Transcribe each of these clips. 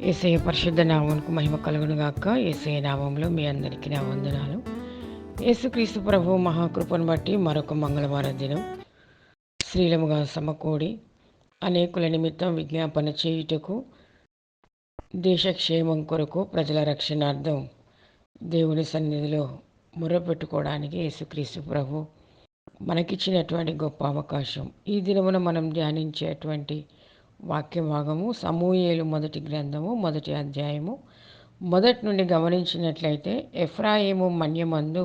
యేసయ్య పరిశుద్ధ నామమునకు మహిమ కలుగును గాక. యేసయ్య నామంలో మీ అందరికీ నా వందనాలు. యేసుక్రీస్తు ప్రభు మహాకృపను బట్టి మరొక మంగళవారం దినం శ్రీలముగా సమకూడి అనేకుల నిమిత్తం విజ్ఞాపన చేయుటకు, దేశక్షేమం కొరకు, ప్రజల రక్షణార్థం దేవుని సన్నిధిలో మొర్రపెట్టుకోవడానికి యేసుక్రీస్తు ప్రభు మనకిచ్చినటువంటి గొప్ప అవకాశం. ఈ దినమున మనం ధ్యానించేటువంటి వాక్య భాగము సమూయేలు మొదటి గ్రంథము 1వ అధ్యాయము మొదటి నుండి గమనించినట్లయితే, ఎఫ్రాయిము మన్యమందు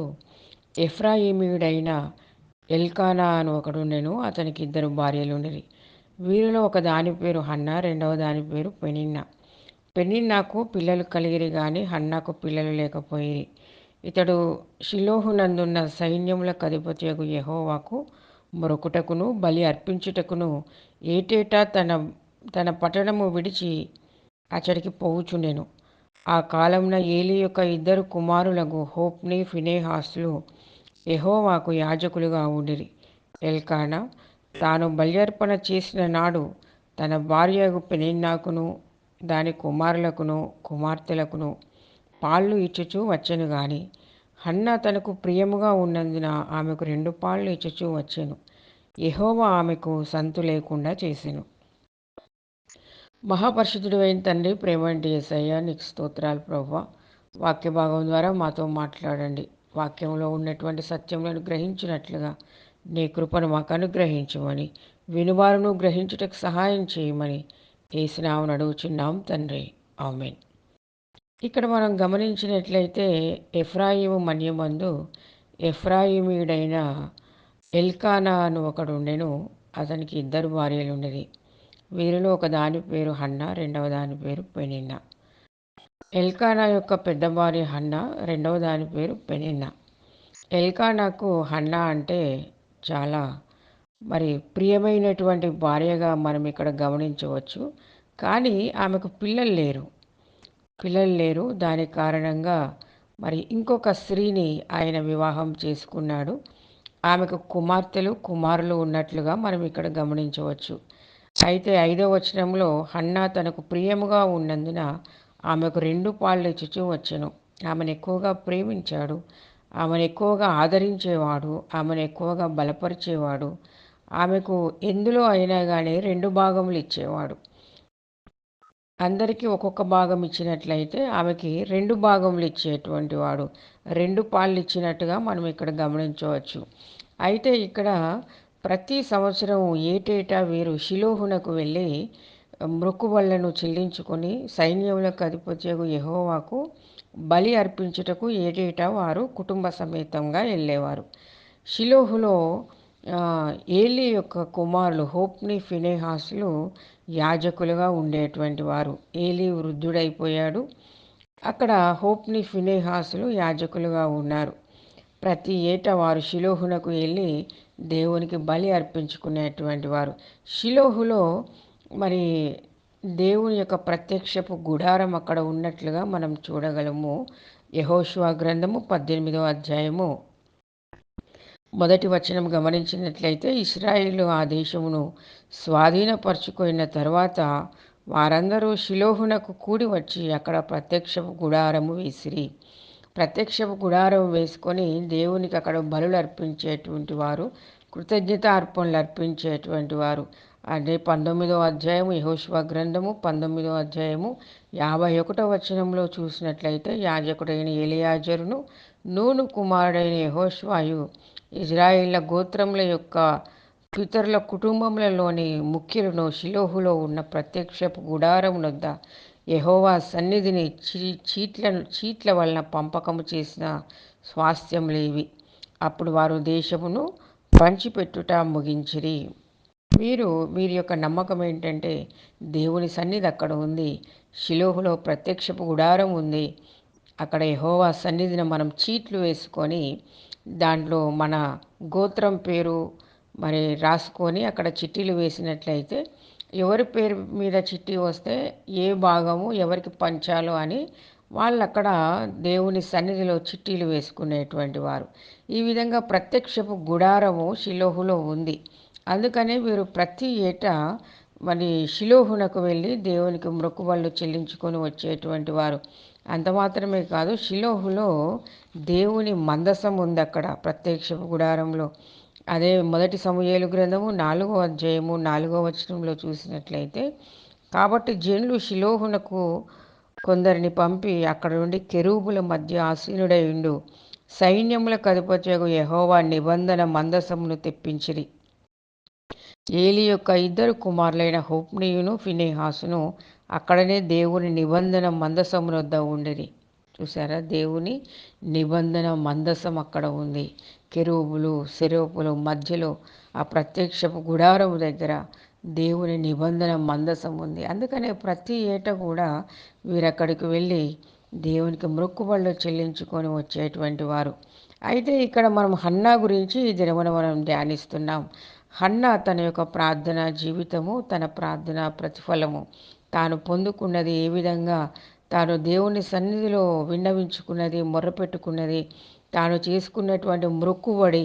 ఎఫ్రాయిమీయుడైన ఎల్కానా అని ఒకడుండెను. అతనికి 2 భార్యలుండిరి. వీరిలో ఒక దాని పేరు హన్నా, రెండవ దాని పేరు పెనిన్నా. పెనిన్నాకు పిల్లలు కలిగిరి గాని హన్నాకు పిల్లలు లేకపోయిరి. ఇతడు షిలోహునందున్న సైన్యములకు అధిపతియగు యెహోవాకు మొరకుటకును బలి అర్పించుటకును ఏటేటా తన పట్టణము విడిచి అచ్చడికి పోవుచుండెను. ఆ కాలమున ఏలీ యొక్క 2 కుమారులకు హోప్ని, ఫినెహాసులు యెహోవాకు యాజకులుగా ఉండిరి. ఎల్కానా తాను బల్యర్పణ చేసిన నాడు తన భార్యకు పెనిన్నాకును దాని కుమారులకును కుమార్తెలకును పాళ్ళు ఇచ్చుచూ వచ్చెను గాని హన్నా తనకు ప్రియముగా ఉన్నందున ఆమెకు 2 పాళ్ళు ఇచ్చుచూ వచ్చెను. యెహోవా ఆమెకు సంతు లేకుండా చేసెను. మహాపరిశుద్ధుడు అయిన తండ్రి, ప్రేమంటి యేసయ్య, నీకు స్తోత్రాలు ప్రభువా. వాక్య భాగం ద్వారా మాతో మాట్లాడండి. వాక్యంలో ఉన్నటువంటి సత్యములను గ్రహించినట్లుగా నీ కృపను మాకు అనుగ్రహించమని, వినువారును గ్రహించుటకు సహాయం చేయమని యేసు నామమున అడుగుచున్నాం తండ్రి, ఆమేన్. ఇక్కడ మనం గమనించినట్లయితే, ఎఫ్రాయిము మన్యమందు ఎఫ్రాయిమీయుడైన ఎల్కానా అని ఒకడుండెను. అతనికి 2 భార్యలుండిరి. వీరిలో ఒక దాని పేరు హన్నా, రెండవ దాని పేరు పెనిన్నా. ఎల్కానా యొక్క పెద్ద భార్య హన్నా, రెండవ దాని పేరు పెనిన్నా. ఎల్కానాకు హన్నా అంటే చాలా ప్రియమైనటువంటి భార్యగా మనం ఇక్కడ గమనించవచ్చు. కానీ ఆమెకు పిల్లలు లేరు. దాని కారణంగా ఇంకొక స్త్రీని ఆయన వివాహం చేసుకున్నాడు. ఆమెకు కుమార్తెలు, కుమారులు ఉన్నట్లుగా మనం ఇక్కడ గమనించవచ్చు. అయితే 5వ వచనంలో హన్నా తనకు ప్రియముగా ఉన్నందున ఆమెకు 2 పాళ్ళు ఇచ్చుచూ వచ్చెను. ఆమెను ఎక్కువగా ప్రేమించాడు, ఆమెను ఎక్కువగా ఆదరించేవాడు, ఆమెను ఎక్కువగా బలపరిచేవాడు. ఆమెకు ఎందులో అయినా కానీ 2 భాగములు ఇచ్చేవాడు. అందరికీ ఒక్కొక్క భాగం ఇచ్చినట్లయితే ఆమెకి 2 భాగములు ఇచ్చేటువంటి వాడు. 2 పాళ్ళు ఇచ్చినట్టుగా మనం ఇక్కడ గమనించవచ్చు. అయితే ఇక్కడ ప్రతి సంవత్సరం ఏటేటా వీరు షిలోహునకు వెళ్ళి మొక్కుబళ్లను చెల్లించుకొని సైన్యములకు అధిపతియగు యెహోవాకు బలి అర్పించుటకు ఏటేటా వారు కుటుంబ సమేతంగా వెళ్ళేవారు. షిలోహులో ఏలీ యొక్క కుమారులు హోప్ని, ఫినెహాసులు యాజకులుగా ఉండేటువంటి వారు. ఏలీ వృద్ధుడైపోయాడు. అక్కడ హోప్ని, ఫినెహాసులు యాజకులుగా ఉన్నారు. ప్రతి ఏటా వారు షిలోహునకు వెళ్ళి దేవునికి బలి అర్పించుకునేటువంటి వారు. షిలోహులో దేవుని యొక్క ప్రత్యక్షపు గుడారం అక్కడ ఉన్నట్లుగా మనం చూడగలము. యెహోషువ గ్రంథము 18వ అధ్యాయము 1వ వచనం గమనించినట్లయితే, ఇశ్రాయేలు ఆ దేశమును స్వాధీనపరుచుకున్న తర్వాత వారందరూ షిలోహునకు కూడి వచ్చి అక్కడ ప్రత్యక్షపు గుడారము వేసిరి. ప్రత్యక్షపు గుడారం వేసుకొని దేవునికి అక్కడ బలులు అర్పించేటువంటి వారు, కృతజ్ఞత అర్పణలు అర్పించేటువంటి వారు. అదే 19వ అధ్యాయము యెహోషువ గ్రంథము 19వ అధ్యాయము 51వ వచనంలో చూసినట్లయితే, యాజకుడైన ఎలియాజరును నూను కుమారుడైన యెహోషువయు ఇజ్రాయేళ్ల గోత్రముల యొక్క పితరుల కుటుంబములలోని ముఖ్యులను షిలోహులో ఉన్న ప్రత్యక్షపు గుడారమునొద్ద యెహోవా సన్నిధిని చీట్ల వలన పంపకము చేసిన స్వాస్థ్యములేవి. అప్పుడు వారు దేశమును పంచిపెట్టుట ముగించిరి. వీరి యొక్క నమ్మకం ఏంటంటే, దేవుని సన్నిధి అక్కడ ఉంది, షిలోహులో ప్రత్యక్షపు గుడారం ఉంది. అక్కడ యెహోవా సన్నిధిని మనం చీట్లు వేసుకొని దాంట్లో మన గోత్రం పేరు రాసుకొని అక్కడ చిట్టీలు వేసినట్లయితే ఎవరి పేరు మీద చిట్టి వస్తే ఏ భాగము ఎవరికి పంచాలో అని వాళ్ళు అక్కడ దేవుని సన్నిధిలో చిట్టీలు వేసుకునేటువంటి వారు. ఈ విధంగా ప్రత్యక్షపు గుడారము షిలోహులో ఉంది. అందుకనే వీరు ప్రతి ఏటా మరి షిలోహునకు వెళ్ళి దేవునికి మొక్కుబళ్ళు చెల్లించుకొని వచ్చేటువంటి వారు. అంత మాత్రమే కాదు, షిలోహులో దేవుని మందసం ఉంది అక్కడ ప్రత్యక్ష గుడారంలో. అదే మొదటి సమూయేలు గ్రంథము 4వ అధ్యాయము 4వ వచనంలో చూసినట్లయితే, కాబట్టి జనులు షిలోహునకు కొందరిని పంపి అక్కడ నుండి కెరూబుల మధ్య ఆసీనుడై ఉండు సైన్యములకు అధిపత్యగు యెహోవా నిబంధన మందసమును తెప్పించిరి. ఏలి యొక్క ఇద్దరు కుమారులైన హొఫ్నీయును ఫినెహాసును అక్కడనే దేవుని నిబంధన మందసమునొద్ద ఉండిరి. చూసారా, దేవుని నిబంధన మందసం అక్కడ ఉంది. కెరూబులు సెరూపులు మధ్యలో ఆ ప్రత్యక్షపు గుడారము దగ్గర దేవుని నిబంధన మందసం ఉంది. అందుకనే ప్రతి ఏటా కూడా వీరక్కడికి వెళ్ళి దేవునికి మొక్కుబళ్ళు చెల్లించుకొని వచ్చేటువంటి వారు. అయితే ఇక్కడ మనం హన్నా గురించి ఈ దినమున మనం ధ్యానిస్తున్నాం. హన్నా తన యొక్క ప్రార్థన జీవితము, తన ప్రార్థన ప్రతిఫలము, తాను పొందుకున్నది ఏ విధంగా, తాను దేవుని సన్నిధిలో విన్నవించుకున్నది, మొర్రపెట్టుకున్నది, తాను చేసుకున్నటువంటి మొక్కుబడి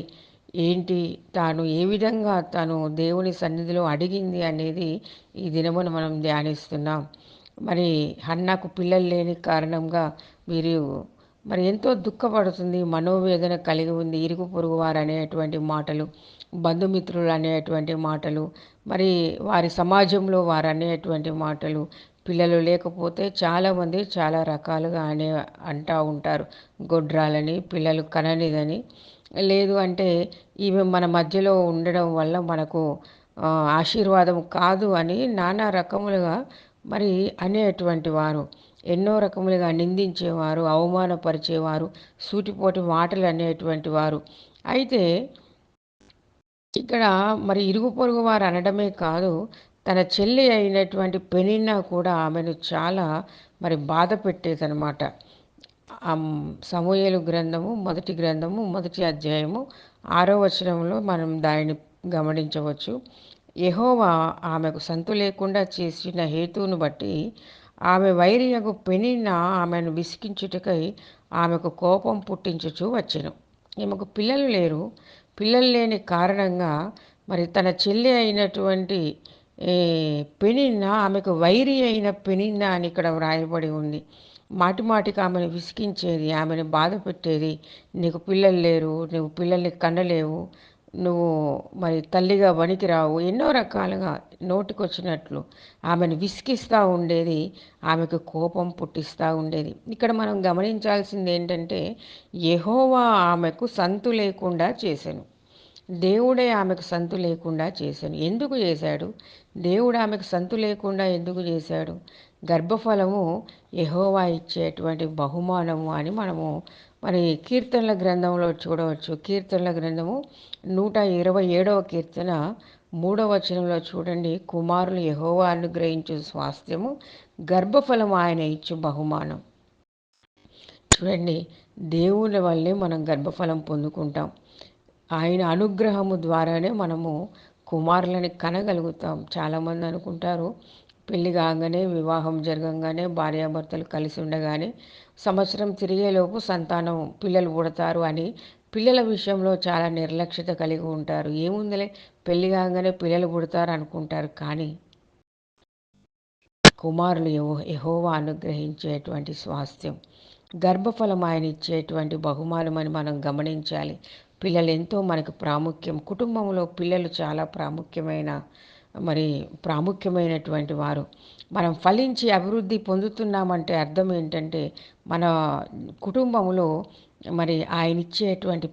ఏంటి, తాను ఏ విధంగా తాను దేవుని సన్నిధిలో అడిగింది అనేది ఈ దినమున మనం ధ్యానిస్తున్నాం. మరి హన్నాకు పిల్లలు లేని కారణంగా వీరు మరి ఎంతో దుఃఖపడుతుంది, మనోవేదన కలిగి ఉంది. ఇరుగు పొరుగు వారు అనేటువంటి మాటలు, బంధుమిత్రులు అనేటువంటి మాటలు, మరి వారి సమాజంలో వారు అనేటువంటి మాటలు, పిల్లలు లేకపోతే చాలామంది చాలా రకాలుగా అంటూ ఉంటారు. గొడ్రాలని, పిల్లలు కననిదని, లేదు అంటే ఈమె మన మధ్యలో ఉండడం వల్ల మనకు ఆశీర్వాదం కాదు అని నానా రకములుగా మరి అనేటువంటి వారు, ఎన్నో రకములుగా నిందించేవారు, అవమానపరిచేవారు, సూటిపోటి మాటలు అనేటువంటి వారు. అయితే ఇక్కడ మరి ఇరుగు పొరుగు వారు అనడమే కాదు, తన చెల్లి అయినటువంటి పెనిన్నా కూడా ఆమెను చాలా మరి బాధ పెట్టేదనమాట. సమూయేలు గ్రంథము మొదటి అధ్యాయము 6వ వచనంలో మనం దానిని గమనించవచ్చు. యెహోవా ఆమెకు సంతు లేకుండా చేసిన హేతువును బట్టి ఆమె వైరియగు పెనిన్నా ఆమెను విసిగించుటకై ఆమెకు కోపం పుట్టించుచూ వచ్చెను. ఈమెకు పిల్లలు లేరు. పిల్లలు లేని కారణంగా మరి తన చెల్లి అయినటువంటి పెనిన్నా ఆమెకు వైరి అయిన పెనిన్నా అని ఇక్కడ వ్రాయబడి ఉంది. మాటి మాటికి ఆమెను విసిగించేది, ఆమెను బాధ పెట్టేది. నీకు పిల్లలు లేరు, నువ్వు పిల్లల్ని కనలేవు, నువ్వు మరి తల్లిగా వనికిరావు, ఎన్నో రకాలుగా నోటికొచ్చినట్లు ఆమెను విసిగిస్తూ ఉండేది, ఆమెకు కోపం పుట్టిస్తూ ఉండేది. ఇక్కడ మనం గమనించాల్సింది ఏంటంటే, యెహోవా ఆమెకు సంతు లేకుండా చేసెను. దేవుడే ఆమెకు సంతు లేకుండా చేశాను. ఎందుకు చేశాడు? దేవుడు ఆమెకు సంతు లేకుండా ఎందుకు చేశాడు? గర్భఫలము యెహోవా ఇచ్చేటువంటి బహుమానము అని మనము మరి కీర్తనల గ్రంథంలో చూడవచ్చు. కీర్తనల గ్రంథము 127వ కీర్తన 3వ వచనంలో చూడండి, కుమారులు యెహోవా అనుగ్రహించు స్వాస్థ్యము, గర్భఫలము ఆయన ఇచ్చు బహుమానం. చూడండి, దేవుని వల్లే మనం గర్భఫలం పొందుకుంటాం. ఆయన అనుగ్రహము ద్వారానే మనము కుమారులని కనగలుగుతాం. చాలామంది అనుకుంటారు, పెళ్ళి కాగానే, వివాహం జరగంగానే, భార్యాభర్తలు కలిసి ఉండగానే సంవత్సరం తిరిగేలోపు సంతానం పిల్లలు పుడతారు అని పిల్లల విషయంలో చాలా నిర్లక్ష్యత కలిగి ఉంటారు. ఏముందిలే, పెళ్ళి కాగానే పిల్లలు పుడతారు అనుకుంటారు. కానీ కుమారులు యెహోవా అనుగ్రహించేటువంటి స్వాస్థ్యం, గర్భఫలం ఆయన ఇచ్చేటువంటి బహుమానం అని మనం గమనించాలి. పిల్లలు ఎంతో మనకు ప్రాముఖ్యం. కుటుంబంలో పిల్లలు చాలా ప్రాముఖ్యమైనటువంటి వారు. మనం ఫలించి అభివృద్ధి పొందుతున్నామంటే అర్థం ఏంటంటే, మన కుటుంబంలో మరి ఆయన ఇచ్చేటువంటి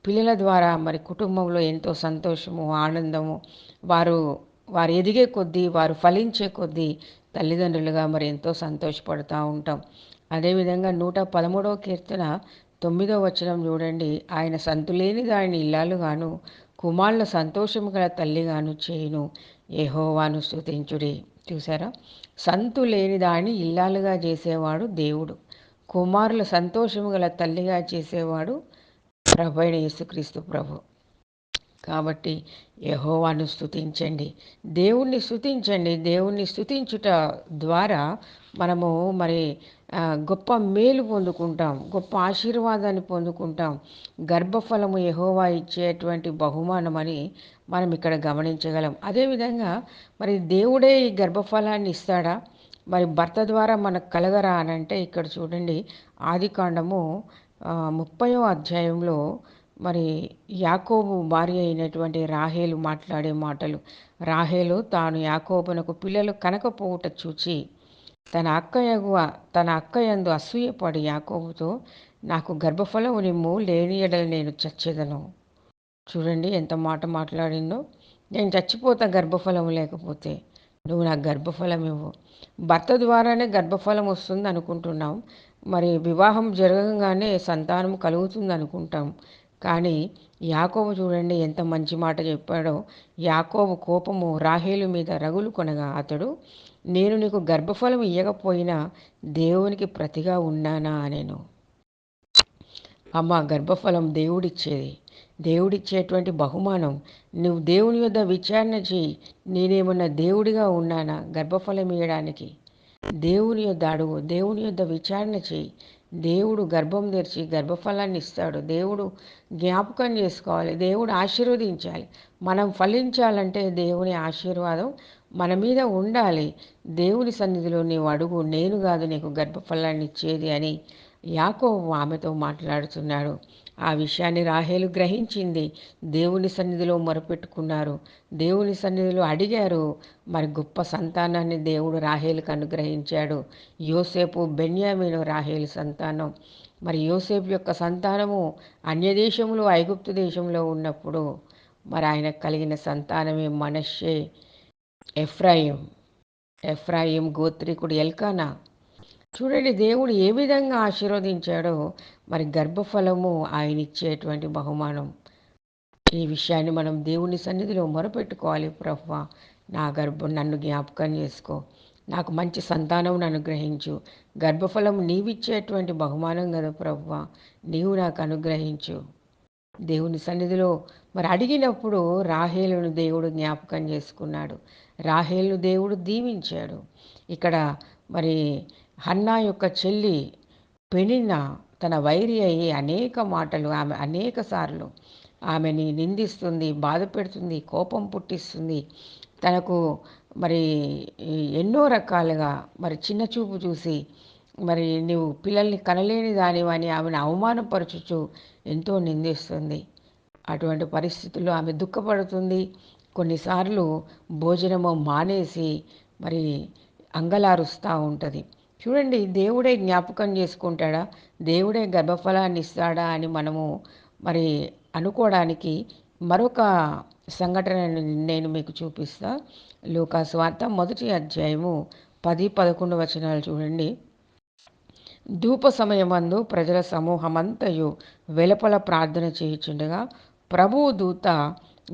పిల్లల ద్వారా మరి కుటుంబంలో ఎంతో సంతోషము, ఆనందము, వారు వారు ఎదిగే కొద్దీ, వారు ఫలించే కొద్దీ తల్లిదండ్రులుగా మరి ఎంతో సంతోషపడుతూ ఉంటాం. అదేవిధంగా 113వ కీర్తన 9వ వచనం చూడండి, ఆయన సంతులేని దానిని ఇల్లాలుగాను, కుమారుల సంతోషము గల తల్లిగాను చేయును, యెహోవాను స్తుతించుడి. చూసారా, సంతు లేని దాన్ని ఇల్లాలుగా చేసేవాడు దేవుడు, కుమారుల సంతోషము గల తల్లిగా చేసేవాడు ప్రభువైన యేసుక్రీస్తు ప్రభు. కాబట్టి యెహోవాను స్తుతించండి, దేవుణ్ణి స్తుతించుట ద్వారా మనము మరి గొప్ప మేలు పొందుకుంటాం, గొప్ప ఆశీర్వాదాన్ని పొందుకుంటాం. గర్భఫలము యెహోవా ఇచ్చేటువంటి బహుమానమని మనం ఇక్కడ గమనించగలం. అదేవిధంగా మరి దేవుడే ఈ గర్భఫలాన్ని ఇస్తాడా? మరి భర్త ద్వారా మనకు కలగరా అనంటే ఇక్కడ చూడండి ఆదికాండము 30వ అధ్యాయంలో మరి యాకోబు భార్య అయినటువంటి రాహేలు మాట్లాడే మాటలు. రాహేలు తాను యాకోబునకు పిల్లలు కనకపోవుట చూచి తన అక్కయందు అసూయపడి యాకోబుతో, నాకు గర్భఫలము నిమ్ము, లేని యెడల నేను చచ్చెదను. చూడండి ఎంత మాట మాట్లాడిందో. నేను చచ్చిపోతా గర్భఫలం లేకపోతే, నువ్వు నాకు గర్భఫలం ఇవ్వు. భర్త ద్వారానే గర్భఫలం వస్తుంది అనుకుంటున్నాం. మరి వివాహం జరగగానే సంతానం కలుగుతుంది అనుకుంటాం. కానీ యాకోబు చూడండి ఎంత మంచి మాట చెప్పాడో. యాకోబు కోపము రాహేలు మీద రగులు కొనగా అతడు, నేను నీకు గర్భఫలం ఇయ్యకపోయినా దేవునికి ప్రతిగా ఉన్నానా అనేను. అమ్మ, గర్భఫలం దేవుడిచ్చేది, దేవుడిచ్చేటువంటి బహుమానం. నువ్వు దేవుని యొద్ద విచారణ చేయి, నేనేమన్నా దేవుడిగా ఉన్నానా గర్భఫలం ఇవ్వడానికి? దేవుని యొద్ద అడుగు, దేవుని యొద్ద విచారణ చేయి. దేవుడు గర్భం తెరిచి గర్భఫలాన్ని ఇస్తాడు. దేవుడు జ్ఞాపకం చేసుకోవాలి, దేవుడు ఆశీర్వదించాలి. మనం ఫలించాలంటే దేవుని ఆశీర్వాదం మన మీద ఉండాలి. దేవుని సన్నిధిలో నీవు అడుగు, నేను కాదు నీకు గర్భఫలాన్ని ఇచ్చేది అని యాకోబు ఆమెతో మాట్లాడుతున్నాడు. ఆ విషయాన్ని రాహేలు గ్రహించింది. దేవుని సన్నిధిలో మొరపెట్టుకున్నారు, దేవుని సన్నిధిలో అడిగారు. మరి గొప్ప సంతానాన్ని దేవుడు రాహేలుకు అనుగ్రహించాడు. యోసేపు బెన్యామీను రాహేలు సంతానం. మరి యోసేపు యొక్క సంతానము అన్యదేశంలో ఐగుప్తు దేశంలో ఉన్నప్పుడు మరి ఆయనకు కలిగిన సంతానమే మనష్షే, ఎఫ్రాయిం. ఎఫ్రాయిం గోత్రికుడు ఎల్కానా. చూడండి దేవుడు ఏ విధంగా ఆశీర్వదించాడో. మరి గర్భఫలము ఆయన ఇచ్చేటువంటి బహుమానం. ఈ విషయాన్ని మనం దేవుని సన్నిధిలో మొరపెట్టుకోవాలి. ప్రభువా, నన్ను జ్ఞాపకం చేసుకో, నాకు మంచి సంతానం అనుగ్రహించు. గర్భఫలం నీవిచ్చేటువంటి బహుమానం కదా ప్రభువా, నీవు నాకు అనుగ్రహించు. దేవుని సన్నిధిలో మరి అడిగినప్పుడు రాహేలును దేవుడు జ్ఞాపకం చేసుకున్నాడు. రాహేలును దేవుడు దీవించాడు. ఇక్కడ మరి హన్నా యొక్క చెల్లి పెనిన్న తన వైరి అయ్యి అనేక మాటలు, ఆమె అనేక సార్లు ఆమెని నిందిస్తుంది, బాధ పెడుతుంది, కోపం పుట్టిస్తుంది. తనకు మరి ఎన్నో రకాలుగా మరి చిన్న చూపు చూసి మరి నువ్వు పిల్లల్ని కనలేని దానివని ఆమెను అవమానపరచుచు ఎంతో నిందిస్తుంది. అటువంటి పరిస్థితుల్లో ఆమె దుఃఖపడుతుంది. కొన్నిసార్లు భోజనము మానేసి మరి అంగలారుస్తూ ఉంటుంది. చూడండి దేవుడే జ్ఞాపకం చేసుకుంటాడా, దేవుడే గర్భఫలాన్ని ఇస్తాడా అని మనము మరి అనుకోవడానికి మరొక సంఘటనను నేను మీకు చూపిస్తా. లూకాసు వార్త 1వ అధ్యాయము 10-11 వచనాలు చూడండి. ధూప సమయమందు ప్రజల సమూహమంతయు వెలుపల ప్రార్థన చేయుచుండగా ప్రభువు దూత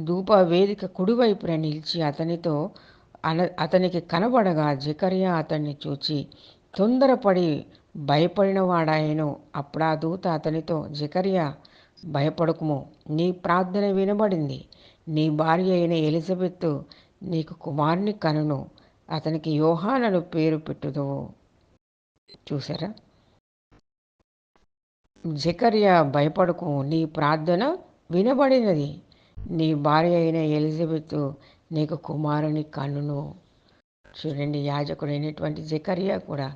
ధూప వేదిక కుడివైపున నిలిచి అతనికి కనబడగా జకర్యా అతన్ని చూచి తొందరపడి భయపడిన వాడాయను. అప్పుడా దూత అతనితో, జకర్యా, భయపడకుము, నీ ప్రార్థన వినబడింది. నీ భార్య అయిన ఎలిజబెత్తు నీకు కుమారుని కనును, అతనికి యోహానను పేరు పెట్టుదువు. చూసారా? జకర్యా, భయపడకు, నీ ప్రార్థన వినబడినది. నీ భార్య అయిన ఎలిజబెత్తు నీకు కుమారుని కనును. చూడండి, యాజకుడైనటువంటి జకర్యా కూడా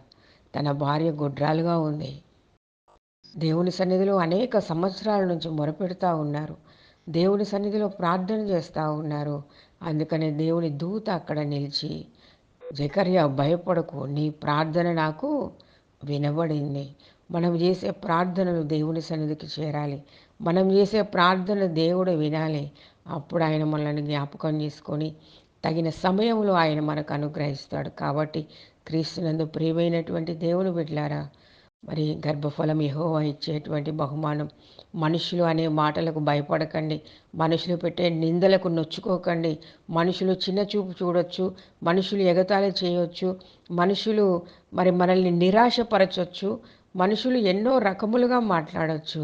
తన భార్య గొడ్రాలుగా ఉంది. దేవుని సన్నిధిలో అనేక సంవత్సరాల నుంచి మొరపెడుతూ ఉన్నారు. దేవుని సన్నిధిలో ప్రార్థన చేస్తూ ఉన్నారు. అందుకనే దేవుని దూత అక్కడ నిలిచి, జకర్యా, భయపడకు, నీ ప్రార్థన నాకు వినబడింది. మనం చేసే ప్రార్థనలు దేవుని సన్నిధికి చేరాలి. మనం చేసే ప్రార్థన దేవుడు వినాలి. అప్పుడు ఆయన మనల్ని జ్ఞాపకం చేసుకొని తగిన సమయంలో ఆయన మనకు అనుగ్రహిస్తాడు. కాబట్టి క్రీస్తునందు ప్రియమైనటువంటి దేవుని బిడ్డలారా, మరి గర్భఫలం యెహోవా ఇచ్చేటువంటి బహుమానం. మనుషులు అనే మాటలకు భయపడకండి, మనుషులు పెట్టే నిందలకు నొచ్చుకోకండి. మనుషులు చిన్న చూపు చూడొచ్చు, మనుషులు ఎగతాళి చేయొచ్చు, మనుషులు మరి మనల్ని నిరాశపరచొచ్చు, మనుషులు ఎన్నో రకములుగా మాట్లాడవచ్చు.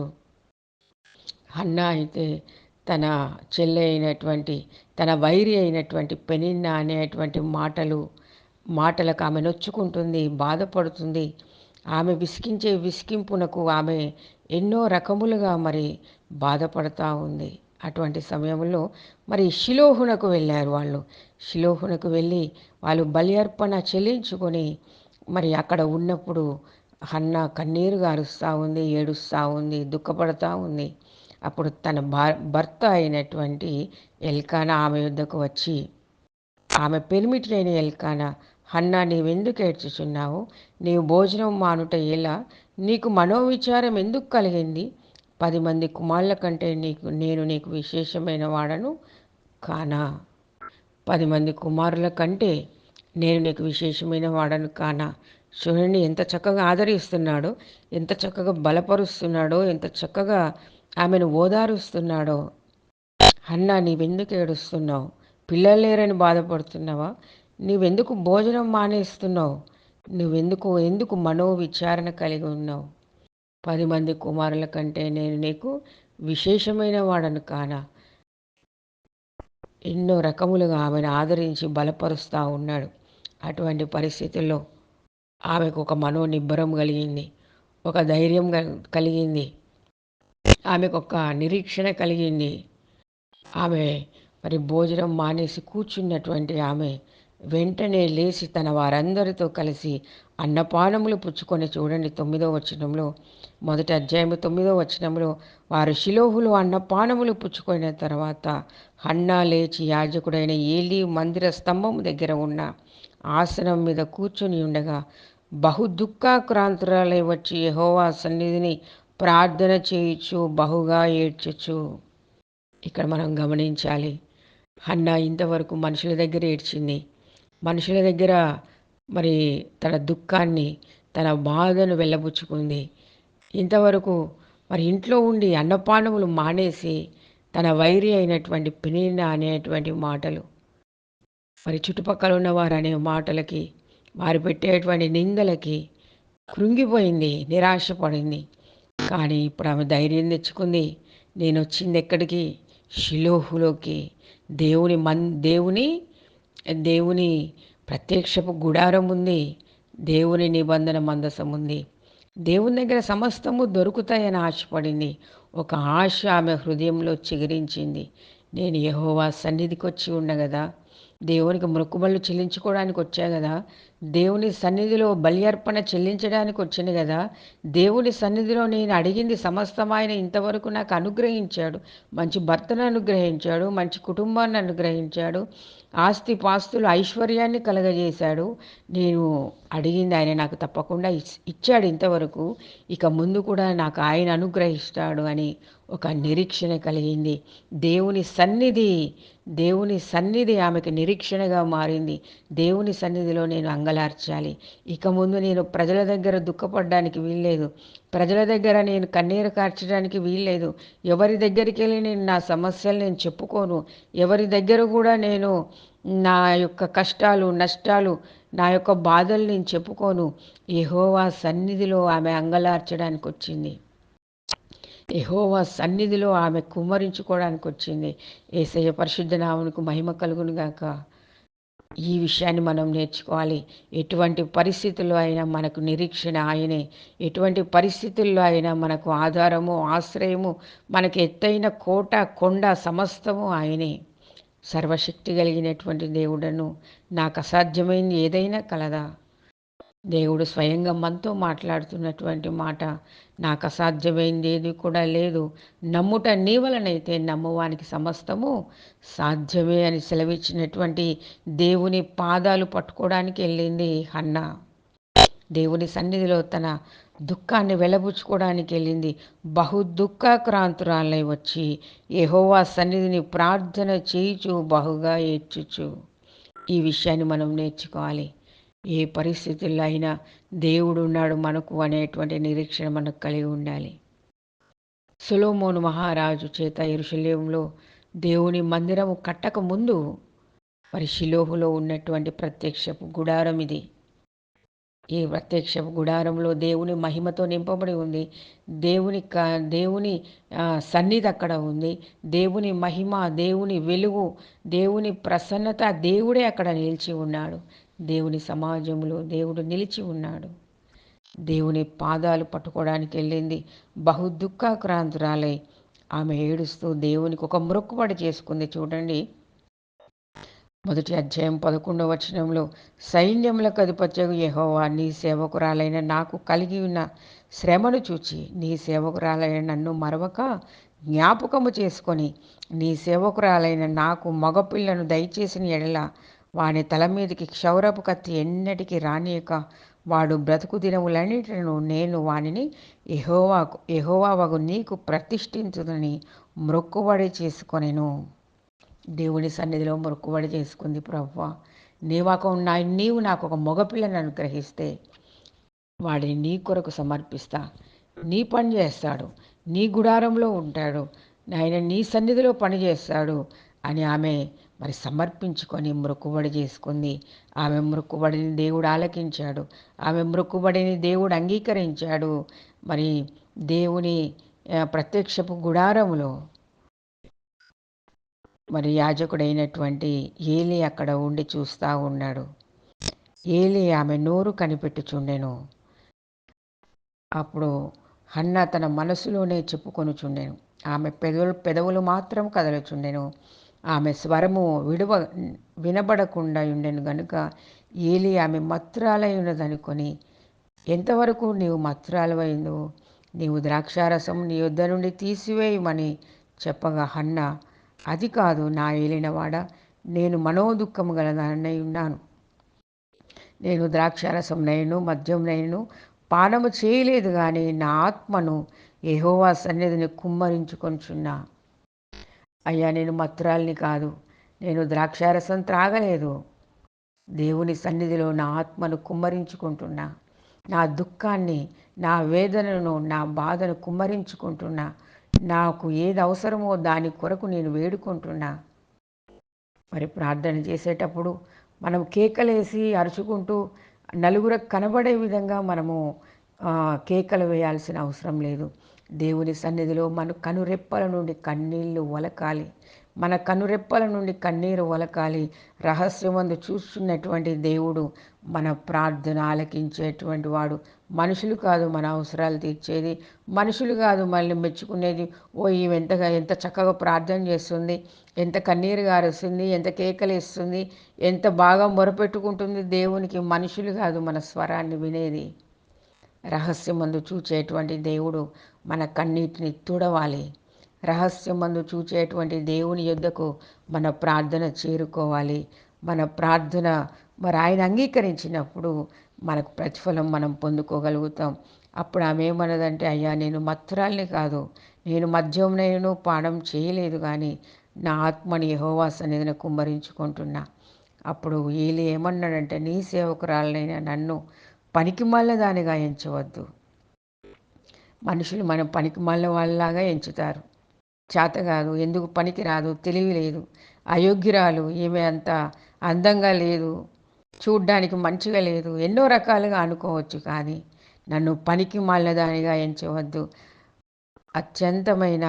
హన్నా అయితే తన చెల్లె అయినటువంటి, తన వైరి అయినటువంటి పెనిన్నా అనేటువంటి మాటలకు ఆమె నొచ్చుకుంటుంది, బాధపడుతుంది. ఆమె విసిగింపునకు ఆమె ఎన్నో రకములుగా మరి బాధపడుతూ ఉంది. అటువంటి సమయంలో మరి షిలోహునకు వెళ్ళారు వాళ్ళు. షిలోహునకు వెళ్ళి వాళ్ళు బలి అర్పణ చెల్లించుకొని మరి అక్కడ ఉన్నప్పుడు హన్నా కన్నీరు గారుస్తూ ఉంది, ఏడుస్తూ ఉంది, దుఃఖపడతా ఉంది. అప్పుడు తన భర్త అయినటువంటి ఎల్కానా ఆమె యొద్దకు వచ్చి, ఆమె పెనిమిటినైన ఎల్కానా, హన్నా నీవెందుకు ఏడ్చుచున్నావు? నీవు భోజనం మానుట ఎలా? నీకు మనోవిచారం ఎందుకు కలిగింది? 10 మంది కుమారుల కంటే నేను నీకు విశేషమైన వాడను కానా? 10 మంది కుమారుల కంటే నేను నీకు విశేషమైన వాడను కానా? చూడండి ఎంత చక్కగా ఆదరిస్తున్నాడో, ఎంత చక్కగా బలపరుస్తున్నాడో, ఎంత చక్కగా ఆమెను ఓదారుస్తున్నాడో. హన్నా నీవెందుకు ఏడుస్తున్నావు? పిల్లలు లేరని బాధపడుతున్నావా? నీవెందుకు భోజనం మానేస్తున్నావు? ఎందుకు మనోవిచారణ కలిగి ఉన్నావు? 10 మంది కుమారుల కంటే నేను నీకు విశేషమైన వాడను కానా? ఎన్నో రకములుగా ఆమెను ఆదరించి బలపరుస్తూ ఉన్నాడు. అటువంటి పరిస్థితుల్లో ఆమెకు ఒక మనోనిబ్బరం కలిగింది, ఒక ధైర్యం కలిగింది, ఆమెకు ఒక నిరీక్షణ కలిగింది. ఆమె మరి భోజనం మానేసి కూర్చున్నటువంటి ఆమె వెంటనే లేచి తన వారందరితో కలిసి అన్నపానములు పుచ్చుకొని, చూడండి 9వ వచనంలో, మొదటి అధ్యాయము 9వ వచనంలో, వారు షిలోహులో అన్నపానములు పుచ్చుకొనిన తర్వాత హన్నా లేచి యాజకుడైన ఏలీ మందిర స్తంభం దగ్గర ఉన్న ఆసనం మీద కూర్చొని ఉండగా బహు దుఃఖాక్రాంతురాలై వచ్చి యెహోవా సన్నిధిని ప్రార్థన చేయుచు బహుగా ఏడ్చుచు. ఇక్కడ మనం గమనించాలి, హన్నా ఇంతవరకు మనుషుల దగ్గర ఏడ్చింది, మనుషుల దగ్గర మరి తన దుఃఖాన్ని, తన బాధను వెళ్ళబుచ్చుకుంది. ఇంతవరకు మరి ఇంట్లో ఉండి అన్నపానములు మానేసి తన వైరి అయినటువంటి పెనిన్నా అనేటువంటి మాటలు, మరి చుట్టుపక్కల ఉన్నవారు అనే మాటలకి, వారు పెట్టేటువంటి నిందలకి కృంగిపోయింది, నిరాశపడింది. కానీ ఇప్పుడు ఆమె ధైర్యం తెచ్చుకుంది. నేను వచ్చింది ఎక్కడికి? షిలోహులోకి. దేవుని దేవుని ప్రత్యక్షపు గుడారం ఉంది, దేవుని నిబంధన మందసం ఉంది, దేవుని దగ్గర సమస్తము దొరుకుతాయని ఆశపడింది. ఒక ఆశ ఆమె హృదయంలో చిగురించింది. నేను యెహోవా సన్నిధికి వచ్చి ఉండగదా, దేవునికి మొక్కుబళ్ళు చెల్లించుకోవడానికి వచ్చా కదా, దేవుని సన్నిధిలో బలి అర్పణ చెల్లించడానికి వచ్చింది కదా, దేవుని సన్నిధిలో నేను అడిగింది సమస్తం ఆయన ఇంతవరకు నాకు అనుగ్రహించాడు. మంచి భర్తను అనుగ్రహించాడు, మంచి కుటుంబాన్ని అనుగ్రహించాడు, ఆస్తి పాస్తులు ఐశ్వర్యాన్ని కలగజేశాడు. నేను అడిగింది ఆయన నాకు తప్పకుండా ఇచ్చాడు ఇంతవరకు, ఇక ముందు కూడా నాకు ఆయన అనుగ్రహిస్తాడు అని ఒక నిరీక్షణ కలిగింది. దేవుని సన్నిధి ఆమెకు నిరీక్షణగా మారింది. దేవుని సన్నిధిలో నేను అంగలార్చాలి, ఇక ముందు నేను ప్రజల దగ్గర దుఃఖపడడానికి వీల్లేదు, ప్రజల దగ్గర నేను కన్నీరు కార్చడానికి వీల్లేదు, ఎవరి దగ్గరికి వెళ్ళి నేను నా సమస్యలు నేను చెప్పుకోను, ఎవరి దగ్గర కూడా నేను నా యొక్క కష్టాలు నష్టాలు, నా యొక్క బాధలు నేను చెప్పుకోను. యెహోవా సన్నిధిలో ఆమె అంగలార్చడానికి వచ్చింది, యెహోవా సన్నిధిలో ఆమె కుమ్మరించుకోవడానికి వచ్చింది. యేసయ్య పరిశుద్ధ నామమునకు మహిమ కలుగును గాక. ఈ విషయాన్ని మనం నేర్చుకోవాలి. ఎటువంటి పరిస్థితుల్లో అయినా మనకు నిరీక్షణ ఆయనే, ఎటువంటి పరిస్థితుల్లో అయినా మనకు ఆధారము, ఆశ్రయము, మనకు ఎత్తైన కోట, కొండ సమస్తము ఆయనే. సర్వశక్తి కలిగినటువంటి దేవుడను, నాకు అసాధ్యమైంది ఏదైనా కలదా? దేవుడు స్వయంగా మనతో మాట్లాడుతున్నటువంటి మాట, నాకు అసాధ్యమైంది ఏది కూడా లేదు, నమ్ముట నీ వలనైతే నమ్మువానికి సమస్తము సాధ్యమే అని సెలవిచ్చినటువంటి దేవుని పాదాలు పట్టుకోవడానికి వెళ్ళింది హన్నా. దేవుని సన్నిధిలో తన దుఃఖాన్ని వెలబుచ్చుకోవడానికి వెళ్ళింది. బహు దుఃఖాక్రాంతురాలై వచ్చి యెహోవా సన్నిధిని ప్రార్థన చేయుచు బహుగా ఏడ్చుచు. ఈ విషయాన్ని మనం నేర్చుకోవాలి. ఏ పరిస్థితుల్లో అయినా దేవుడు ఉన్నాడు మనకు అనేటువంటి నిరీక్షణ మనకు కలిగి ఉండాలి. సొలొమోను మహారాజు చేత యెరూషలేములో దేవుని మందిరము కట్టక ముందు మరి షిలోహులో ఉన్నటువంటి ప్రత్యక్షపు గుడారం ఇది. ఈ ప్రత్యక్షపు గుడారంలో దేవుని మహిమతో నింపబడి ఉంది. దేవుని సన్నిధి అక్కడ ఉంది. దేవుని మహిమ, దేవుని వెలుగు, దేవుని ప్రసన్నత, దేవుడే అక్కడ నిలిచి ఉన్నాడు. దేవుని సమాజంలో దేవుడు నిలిచి ఉన్నాడు. దేవుని పాదాలు పట్టుకోవడానికి వెళ్ళింది. బహు దుఃఖాక్రాంతురాలై ఆమె ఏడుస్తూ దేవునికి ఒక మొక్కుబడి చేసుకుంది. చూడండి, మొదటి అధ్యాయం 11వ వచనంలో, సైన్యములకు అధిపత్యగు యెహోవా, నీ సేవకురాలైన నాకు కలిగి ఉన్న శ్రమను చూచి నీ సేవకురాలైన నన్ను మరవక జ్ఞాపకము చేసుకొని నీ సేవకురాలైన నాకు మగపిల్లను దయచేసిన ఎడల వాని తల మీదకి క్షౌరపు కత్తి ఎన్నటికి రానియక వాడు బ్రతుకు దినములన్నిటిను నేను వానిని యెహోవావగు నీకు ప్రతిష్ఠించుదని మ్రొక్కుబడి చేసుకొనెను. దేవుని సన్నిధిలో మొక్కుబడి చేసుకుంది. ప్రభువా, నీవు నాకు ఒక మగపిల్లని అనుగ్రహిస్తే వాడిని నీ కొరకు సమర్పిస్తా, నీ పని చేస్తాడు, నీ గుడారంలో ఉంటాడు, ఆయన నీ సన్నిధిలో పని చేస్తాడు అని ఆమె మరి సమర్పించుకొని మొక్కుబడి చేసుకుంది. ఆమె మొక్కుబడిని దేవుడు ఆలకించాడు. ఆమె మొక్కుబడిని దేవుడు అంగీకరించాడు. మరి దేవుని ప్రత్యక్షపు గుడారములో మరి యాజకుడైనటువంటి ఏలీ అక్కడ ఉండి చూస్తూ ఉన్నాడు. ఏలీ ఆమె నోరు కనిపెట్టుచుండెను. అప్పుడు హన్న తన మనసులోనే చెప్పుకొనుచుండెను. ఆమె పెదవులు మాత్రం కదలుచుండెను. ఆమె స్వరము వినబడకుండా ఉండెను గనుక ఏలీ ఆమె మత్తురాలై ఉన్నదనుకొని, ఎంతవరకు నీవు మత్తురాలవైందో, నీవు ద్రాక్షారసం నీ యొద్ద నుండి తీసివేయమని చెప్పగా హన్న, అది కాదు నా ఏలినవాడ, నేను మనోదుఖము గలదానై ఉన్నాను. నేను ద్రాక్షారసం నైను మద్యం నైను పానము చేయలేదు, కానీ నా ఆత్మను యెహోవా సన్నిధిని కుమ్మరించుకొంచున్నా. అయ్యా, నేను మత్తురాలిని కాదు, నేను ద్రాక్షారసం త్రాగలేదు. దేవుని సన్నిధిలో నా ఆత్మను కుమ్మరించుకుంటున్నా. నా దుఃఖాన్ని, నా వేదనను, నా బాధను కుమ్మరించుకుంటున్నా. నాకు ఏది అవసరమో దాని కొరకు నేను వేడుకుంటున్నా. మరి ప్రార్థన చేసేటప్పుడు మనం కేకలేసి అరుచుకుంటూ నలుగురికి కనబడే విధంగా మనము కేకలు వేయాల్సిన అవసరం లేదు. దేవుని సన్నిధిలో మన కనురెప్పల నుండి కన్నీళ్లు ఒలకాలి. మన కనురెప్పల నుండి కన్నీరు ఒలకాలి. రహస్యమందు చూస్తున్నటువంటి దేవుడు మన ప్రార్థన ఆలకించేటువంటి వాడు. మనుషులు కాదు మన అవసరాలు తీర్చేది, మనుషులు కాదు మనల్ని మెచ్చుకునేది. ఓ ఈమె ఎంత చక్కగా ప్రార్థన చేస్తుంది, ఎంత కన్నీరు గారుస్తుంది, ఎంత కేకలేస్తుంది, ఎంత బాగా మొరపెట్టుకుంటుంది దేవునికి. మనుషులు కాదు మన స్వరాన్ని వినేది. రహస్యమందు చూచేటువంటి దేవుడు మన కన్నీటిని తుడవాలి. రహస్యమందు చూచేటువంటి దేవుని యొద్దకు మన ప్రార్థన చేరుకోవాలి. మన ప్రార్థన మరి ఆయన అంగీకరించినప్పుడు మనకు ప్రతిఫలం మనం పొందుకోగలుగుతాం. అప్పుడు ఆమె ఏమన్నదంటే, అయ్యా, నేను మత్తురాల్ని కాదు, నేను మద్యం నేను పానం చేయలేదు, కానీ నా ఆత్మని యెహోవా సన్నిధిని కుమ్మరించుకుంటున్నా. అప్పుడు ఏలీ ఏమన్నాడంటే, నీ సేవకురాలనైన నన్ను పనికిమాలిన దానిగా ఎంచవద్దు. మనుషులు మనం పనికిమాలిన వాళ్ళలాగా ఎంచుతారు. చేత కాదు, ఎందుకు పనికి రాదు, తెలివి లేదు, అయోగ్యురాలు, ఈమె అంత అందంగా లేదు, చూడ్డానికి మంచిగా లేదు, ఎన్నో రకాలుగా అనుకోవచ్చు. కానీ నన్ను పనికి మాలినదానిగా ఎంచవద్దు. అత్యంతమైన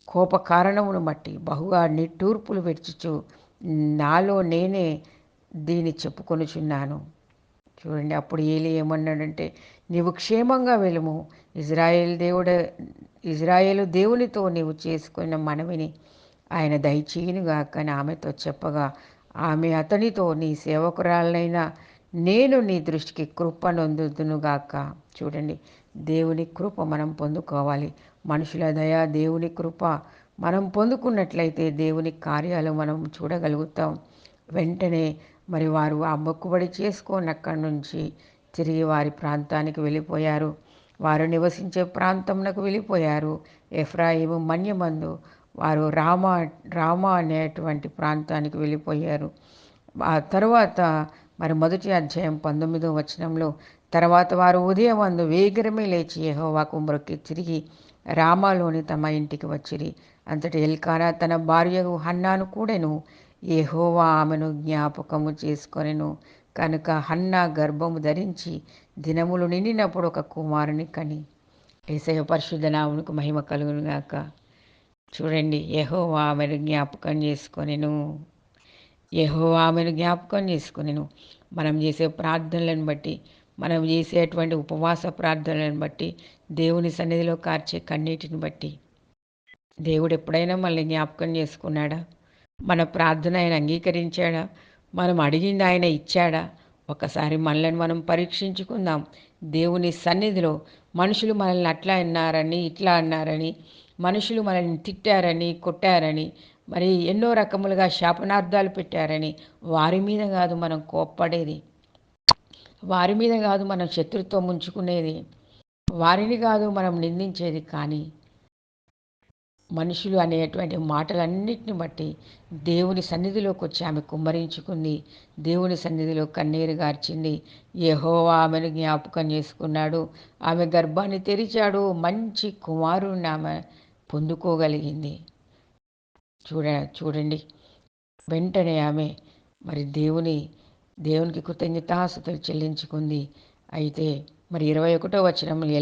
కోప కారణమును బట్టి బహుగా నిట్టూర్పులు విడుచుచు నాలో నేనే దీన్ని చెప్పుకొనుచున్నాను. చూడండి, అప్పుడు ఏలీ ఏమన్నాడంటే, నీవు క్షేమంగా వెలుము, ఇజ్రాయేలు దేవునితో నీవు చేసుకున్న మనవిని ఆయన దయచేయునుగాక అని ఆమెతో చెప్పగా, ఆమె అతనితో, నీ సేవకురాలైన నేను నీ దృష్టికి కృప నొందుదునుగాక. చూడండి, దేవుని కృప మనం పొందుకోవాలి. మనుషుల దయ, దేవుని కృప మనం పొందుకున్నట్లయితే దేవుని కార్యాలు మనం చూడగలుగుతాం. వెంటనే మరి వారు ఆ మొక్కుబడి చేసుకొని అక్కడి నుంచి తిరిగి వారి ప్రాంతానికి వెళ్ళిపోయారు. వారు నివసించే ప్రాంతంకు వెళ్ళిపోయారు. ఎఫ్రాయిము మన్యమందు వారు రామా అనేటువంటి ప్రాంతానికి వెళ్ళిపోయారు. ఆ తర్వాత మరి మొదటి అధ్యాయం 19వ వచనంలో, తర్వాత వారు ఉదయమందు వేగిరమే లేచి యెహోవాకు మ్రొక్కి తిరిగి రామాలోని తమ ఇంటికి వచ్చిరి. అంతటి ఎల్కానా తన భార్యకు హన్నాను కూడాను యెహోవా ఆమెను జ్ఞాపకము చేసుకొనెను. కనుక హన్నా గర్భము ధరించి దినములు నిండినప్పుడు ఒక కుమారుని కని. యేసయ్య పరిశుద్ధ నామమునకు మహిమ కలుగునుగాక. చూడండి, యెహోవా ఆమెను జ్ఞాపకం చేసుకొనెను. యెహోవా ఆమెను జ్ఞాపకం చేసుకొనెను. మనం చేసే ప్రార్థనలను బట్టి, మనం చేసేటువంటి ఉపవాస ప్రార్థనలను బట్టి, దేవుని సన్నిధిలో కార్చే కన్నీటిని బట్టి దేవుడు ఎప్పుడైనా మనల్ని జ్ఞాపకం చేసుకున్నాడా? మన ప్రార్థన ఆయన అంగీకరించాడా? మనం అడిగింది ఆయన ఇచ్చాడా? ఒకసారి మనల్ని మనం పరీక్షించుకుందాం. దేవుని సన్నిధిలో మనుషులు మనల్ని అట్లా అన్నారని, ఇట్లా అన్నారని, మనుషులు మనల్ని తిట్టారని, కొట్టారని, మరి ఎన్నో రకములుగా శాపనార్థాలు పెట్టారని వారి మీద కాదు మనం కోప్పడేది. వారి మీద కాదు మనం శత్రుత్వం ఉంచుకునేది. వారిని కాదు మనం నిందించేది. కానీ మనుషులు అనేటువంటి మాటలన్నిటిని బట్టి దేవుని సన్నిధిలోకి వచ్చి ఆమె కుమ్మరించుకుంది. దేవుని సన్నిధిలో కన్నీరు గార్చింది. యెహోవా ఆమెను జ్ఞాపకం చేసుకున్నాడు. ఆమె గర్భాన్ని తెరిచాడు. మంచి కుమారుణ్ణి ఆమె పొందుకోగలిగింది. చూడండి, వెంటనే ఆమె మరి దేవునికి కృతజ్ఞతాస్తుతులు చెల్లించుకుంది. అయితే మరి 21వ వచనంలో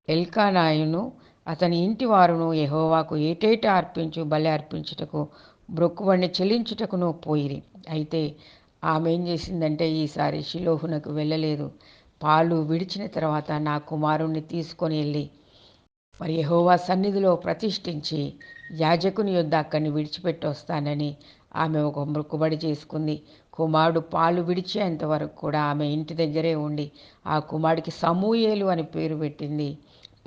ఎల్కానాయును అతని ఇంటి వారును యెహోవాకు ఏటేటా అర్పించు బలి అర్పించుటకు బ్రొక్కుబడిని చెల్లించుటకును పోయిరి. అయితే ఆమె ఏం చేసిందంటే ఈసారి షిలోహునకు వెళ్ళలేదు. పాలు విడిచిన తర్వాత నా కుమారుణ్ణి తీసుకొని వెళ్ళి మరి యెహోవా సన్నిధిలో ప్రతిష్ఠించి యాజకుని యొద్ద అక్కడిని విడిచిపెట్టి వస్తానని ఆమె ఒక మొక్కుబడి చేసుకుంది. కుమారుడు పాలు విడిచేంత వరకు కూడా ఆమె ఇంటి దగ్గరే ఉండి ఆ కుమారుడికి సమూయేలు అని పేరు పెట్టింది.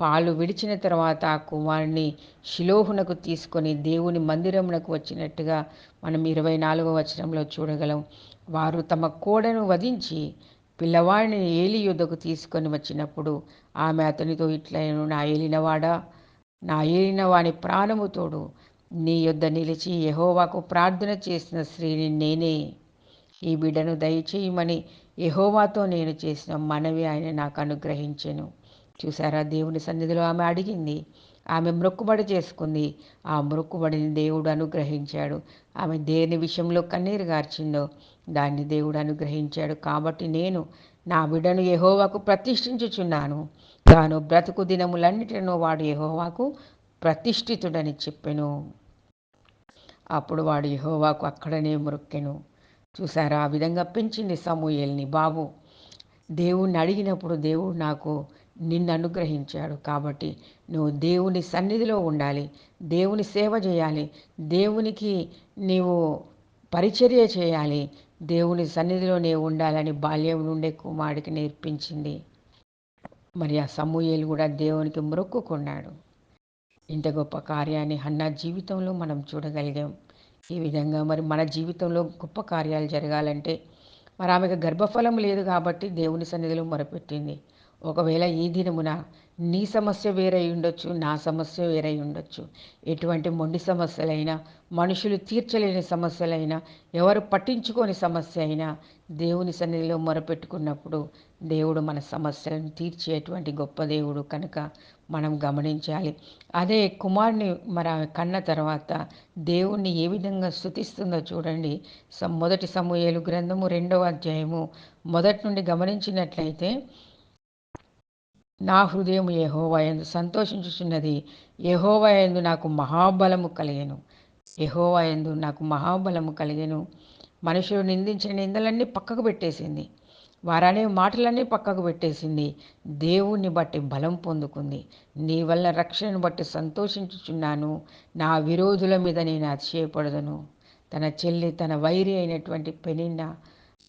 పాలు విడిచిన తర్వాత ఆ కుమారుని షిలోహునకు తీసుకొని దేవుని మందిరమునకు వచ్చినట్టుగా మనం 24వ వచనంలో చూడగలం. వారు తమ కోడను వధించి పిల్లవాడిని ఏలి యొద్దకు తీసుకొని వచ్చినప్పుడు ఆమె అతనితో ఇట్లనెను, నా ఏలినవాడా, నా ఏలిన వాని ప్రాణము తోడు నీ యొద్ద నిలిచి యెహోవాకు ప్రార్థన చేసిన స్త్రీని నేనే. ఈ బిడ్డను దయచేయమని యెహోవాతో నేను చేసిన మనవి ఆయన నాకు అనుగ్రహించెను. చూసారా, దేవుని సన్నిధిలో ఆమె అడిగింది. ఆమె మొక్కుబడి చేసుకుంది. ఆ మొక్కుబడిని దేవుడు అనుగ్రహించాడు. ఆమె దేని విషయంలో కన్నీరు గార్చిందో దాన్ని దేవుడు అనుగ్రహించాడు. కాబట్టి నేను నా బిడ్డను యెహోవాకు ప్రతిష్ఠించుచున్నాను. తాను బ్రతుకు దినములన్నిటిలో వాడు యెహోవాకు ప్రతిష్ఠితుడని చెప్పెను. అప్పుడు వాడు యెహోవాకు అక్కడనే మొక్కెను. చూసారా, ఆ విధంగా పెంచింది సమూయేల్ని. బాబు, దేవుణ్ణి అడిగినప్పుడు దేవుడు నాకు నిన్ను అనుగ్రహించాడు. కాబట్టి నువ్వు దేవుని సన్నిధిలో ఉండాలి, దేవుని సేవ చేయాలి, దేవునికి నీవు పరిచర్య చేయాలి, దేవుని సన్నిధిలో నీవు ఉండాలని బాల్యం నుండే కుమారుడికి నేర్పించింది. మరి ఆ సమూయేలు కూడా దేవునికి మొక్కుకున్నాడు. ఇంత గొప్ప కార్యాన్ని హన్నా జీవితంలో మనం చూడగలిగాం. ఈ విధంగా మరి మన జీవితంలో గొప్ప కార్యాలు జరగాలంటే మరి ఆమెకు గర్భఫలం లేదు కాబట్టి దేవుని సన్నిధిలో మొరపెట్టింది. ఒకవేళ ఈ దినమున నీ సమస్య వేరై ఉండొచ్చు, నా సమస్య వేరై ఉండొచ్చు. ఎటువంటి మొండి సమస్యలైనా, మనుషులు తీర్చలేని సమస్యలైనా, ఎవరు పట్టించుకోని సమస్య అయినా దేవుని సన్నిధిలో మొరపెట్టుకున్నప్పుడు దేవుడు మన సమస్యలను తీర్చేటువంటి గొప్ప దేవుడు కనుక మనం గమనించాలి. అదే కుమారుని మరి కన్న తర్వాత దేవుణ్ణి ఏ విధంగా స్తుతిస్తుందో చూడండి. మొదటి సమూయేలు గ్రంథము 2వ అధ్యాయము మొదటి నుండి గమనించినట్లయితే, నా హృదయం యెహోవా యందు సంతోషించుచున్నది, యెహోవా యందు నాకు మహాబలము కలిగెను. యెహోవా యందు నాకు మహాబలము కలిగెను. మనుషులు నిందించిన నిందలన్నీ పక్కకు పెట్టేసింది. వారనే మాటలన్నీ పక్కకు పెట్టేసింది. దేవుణ్ణి బట్టి బలం పొందుకుంది. నీ వల్ల రక్షణను బట్టి సంతోషించుచున్నాను. నా విరోధుల మీద నేను అతిశయపడదును. తన చెల్లి, తన వైరి అయినటువంటి పెనిన్నా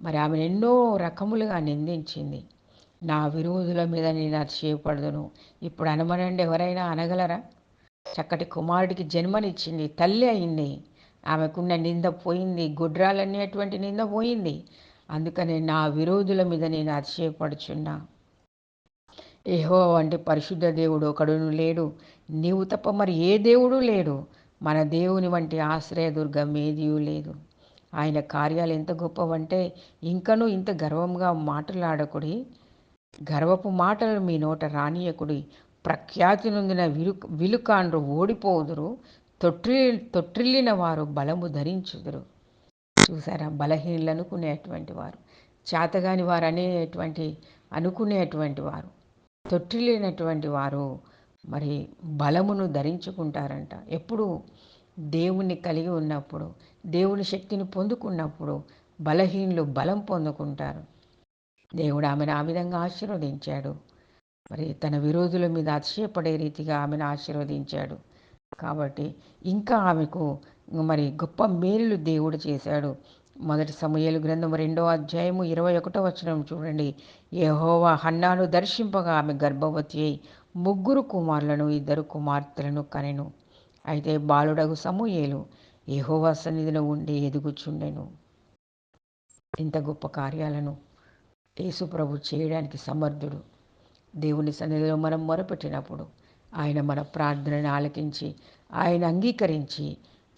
మరి ఆమెను ఎన్నో రకములుగా నిందించింది. నా విరోధుల మీద నేను అతిశయపడదును. ఇప్పుడు అనమనండి, ఎవరైనా అనగలరా? చక్కటి కుమారుడికి జన్మనిచ్చింది, తల్లి అయింది, ఆమెకున్న నింద పోయింది, గుడ్రాలనేటువంటి నింద పోయింది. అందుకనే నా విరోధుల మీద నేను అతిశయపడుచున్నా. యెహోవా వంటి పరిశుద్ధ దేవుడు ఒకడును లేడు, నీవు తప్ప మరి ఏ దేవుడు లేడు. మన దేవుని వంటి ఆశ్రయదుర్గం ఏదియూ లేదు. ఆయన కార్యాలు ఎంత గొప్పవంటే ఇంకనూ ఇంత గర్వంగా మాటలాడకుడి, గర్వపు మాటలు మీ నోట రానియకుడి. ప్రఖ్యాతి నొందిన విలుకాండ్రు ఓడిపోదురు, తొట్టిల్లిన వారు బలము ధరించుదురు. చూసారా, బలహీనలు అనుకునేటువంటి వారు, చేతగాని వారు అనుకునేటువంటి వారు, తొట్టిల్లినటువంటి వారు మరి బలమును ధరించుకుంటారంట. ఎప్పుడు దేవుణ్ణి కలిగి ఉన్నప్పుడు, దేవుని శక్తిని పొందుకున్నప్పుడు బలహీనులు బలం పొందుకుంటారు. దేవుడు ఆమెను ఆ విధంగా ఆశీర్వదించాడు. మరి తన విరోధుల మీద అతిశయపడే రీతిగా ఆమెను ఆశీర్వదించాడు. కాబట్టి ఇంకా ఆమెకు మరి గొప్ప మేలులు దేవుడు చేశాడు. మొదటి సమూయేలు గ్రంథం 2వ అధ్యాయము 21వ వచనం చూడండి. యెహోవా హన్నాను దర్శింపగా ఆమె గర్భవతి అయి 3 కుమారులను 2 కుమార్తెలను కనెను. అయితే బాలుడగు సమూయేలు యెహోవా సన్నిధిలో ఉండి ఎదుగుచుండెను. ఇంత గొప్ప కార్యాలను యేసు ప్రభు చేయడానికి సమర్థుడు. దేవుని సన్నిధిలో మనం మొరపెట్టినప్పుడు ఆయన మన ప్రార్థనను ఆలకించి, ఆయన అంగీకరించి,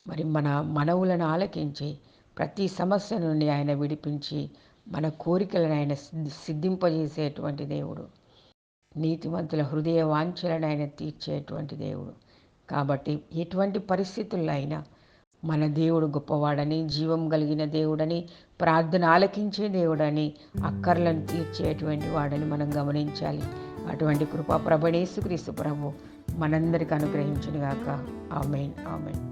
మరి మన మనవులను ఆలకించి, ప్రతి సమస్య నుండి ఆయన విడిపించి, మన కోరికలను ఆయన సిద్ధింపజేసేటువంటి దేవుడు. నీతిమంతుల హృదయ వాంఛలను ఆయన తీర్చేటువంటి దేవుడు. కాబట్టి ఎటువంటి పరిస్థితుల్లో అయినా మన దేవుడు గొప్పవాడని, జీవం కలిగిన దేవుడని, ప్రార్థన ఆలకించే దేవుడని, అక్కర్లను తీర్చేటువంటి వాడని మనం గమనించాలి. అటువంటి కృపా ప్రభువైన యేసుక్రీస్తు ప్రభు మనందరికి అనుగ్రహించునుగాక. ఆమేన్, ఆమేన్.